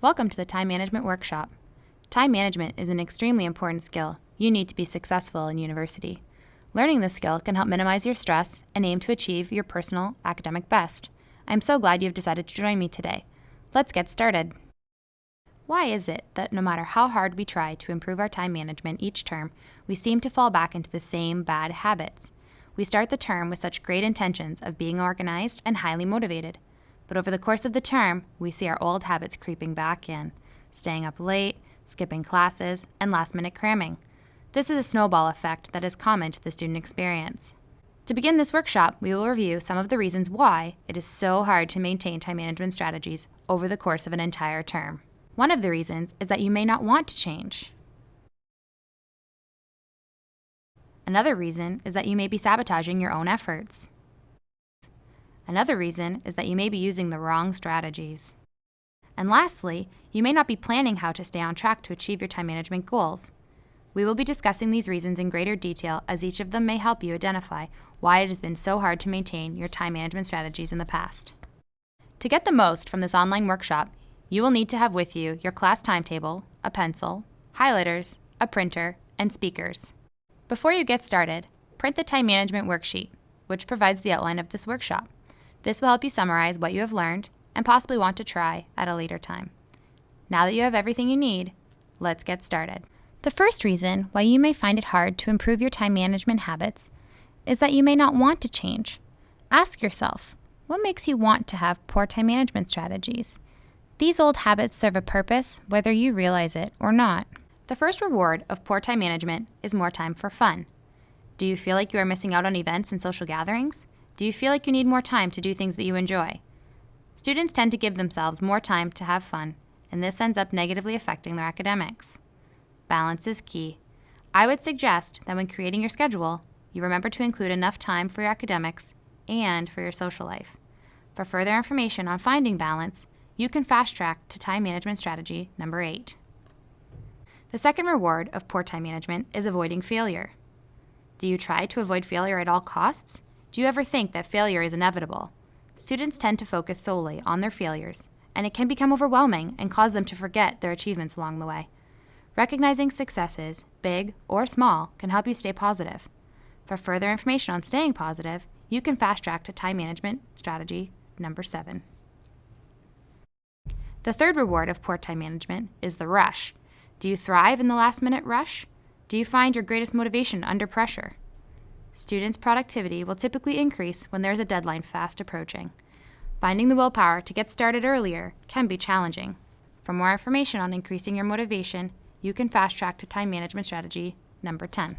Welcome to the Time Management Workshop. Time management is an extremely important skill you need to be successful in university. Learning this skill can help minimize your stress and aim to achieve your personal academic best. I'm so glad you've decided to join me today. Let's get started. Why is it that no matter how hard we try to improve our time management each term, we seem to fall back into the same bad habits? We start the term with such great intentions of being organized and highly motivated. But over the course of the term, we see our old habits creeping back in, staying up late, skipping classes, and last-minute cramming. This is a snowball effect that is common to the student experience. To begin this workshop, we will review some of the reasons why it is so hard to maintain time management strategies over the course of an entire term. One of the reasons is that you may not want to change. Another reason is that you may be sabotaging your own efforts. Another reason is that you may be using the wrong strategies. And lastly, you may not be planning how to stay on track to achieve your time management goals. We will be discussing these reasons in greater detail, as each of them may help you identify why it has been so hard to maintain your time management strategies in the past. To get the most from this online workshop, you will need to have with you your class timetable, a pencil, highlighters, a printer, and speakers. Before you get started, print the time management worksheet, which provides the outline of this workshop. This will help you summarize what you have learned and possibly want to try at a later time. Now that you have everything you need, let's get started. The first reason why you may find it hard to improve your time management habits is that you may not want to change. Ask yourself, what makes you want to have poor time management strategies? These old habits serve a purpose whether you realize it or not. The first reward of poor time management is more time for fun. Do you feel like you are missing out on events and social gatherings? Do you feel like you need more time to do things that you enjoy? Students tend to give themselves more time to have fun, and this ends up negatively affecting their academics. Balance is key. I would suggest that when creating your schedule, you remember to include enough time for your academics and for your social life. For further information on finding balance, you can fast track to time management strategy number 8. The second reward of poor time management is avoiding failure. Do you try to avoid failure at all costs? Do you ever think that failure is inevitable? Students tend to focus solely on their failures, and it can become overwhelming and cause them to forget their achievements along the way. Recognizing successes, big or small, can help you stay positive. For further information on staying positive, you can fast track to time management strategy number 7. The third reward of poor time management is the rush. Do you thrive in the last-minute rush? Do you find your greatest motivation under pressure? Students' productivity will typically increase when there is a deadline fast approaching. Finding the willpower to get started earlier can be challenging. For more information on increasing your motivation, you can fast track to time management strategy number 10.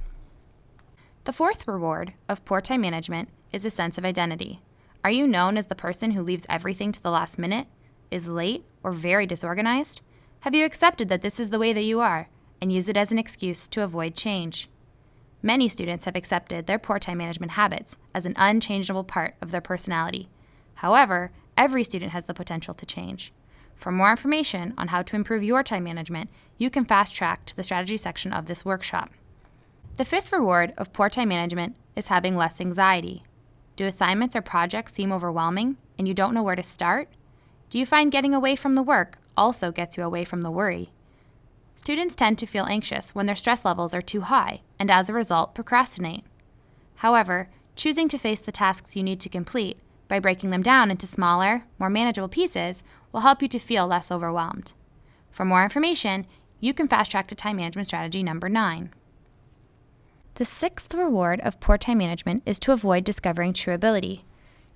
The fourth reward of poor time management is a sense of identity. Are you known as the person who leaves everything to the last minute, is late, or very disorganized? Have you accepted that this is the way that you are and use it as an excuse to avoid change? Many students have accepted their poor time management habits as an unchangeable part of their personality. However, every student has the potential to change. For more information on how to improve your time management, you can fast track to the strategy section of this workshop. The fifth reward of poor time management is having less anxiety. Do assignments or projects seem overwhelming and you don't know where to start? Do you find getting away from the work also gets you away from the worry? Students tend to feel anxious when their stress levels are too high and as a result procrastinate. However, choosing to face the tasks you need to complete by breaking them down into smaller, more manageable pieces will help you to feel less overwhelmed. For more information, you can fast track to time management strategy number 9. The sixth reward of poor time management is to avoid discovering true ability.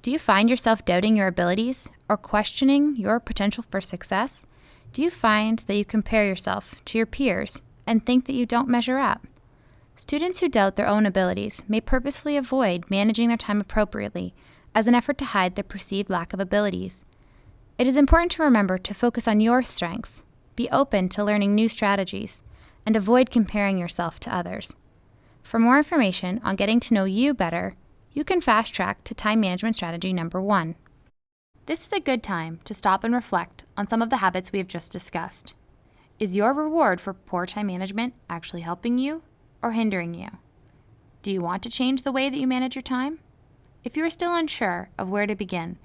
Do you find yourself doubting your abilities or questioning your potential for success? Do you find that you compare yourself to your peers and think that you don't measure up? Students who doubt their own abilities may purposely avoid managing their time appropriately as an effort to hide their perceived lack of abilities. It is important to remember to focus on your strengths, be open to learning new strategies, and avoid comparing yourself to others. For more information on getting to know you better, you can fast track to time management strategy number 1. This is a good time to stop and reflect on some of the habits we have just discussed. Is your reward for poor time management actually helping you or hindering you? Do you want to change the way that you manage your time? If you are still unsure of where to begin,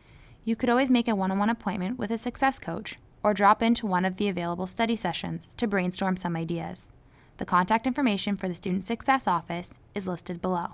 you could always make a one-on-one appointment with a success coach or drop into one of the available study sessions to brainstorm some ideas. The contact information for the Student Success Office is listed below.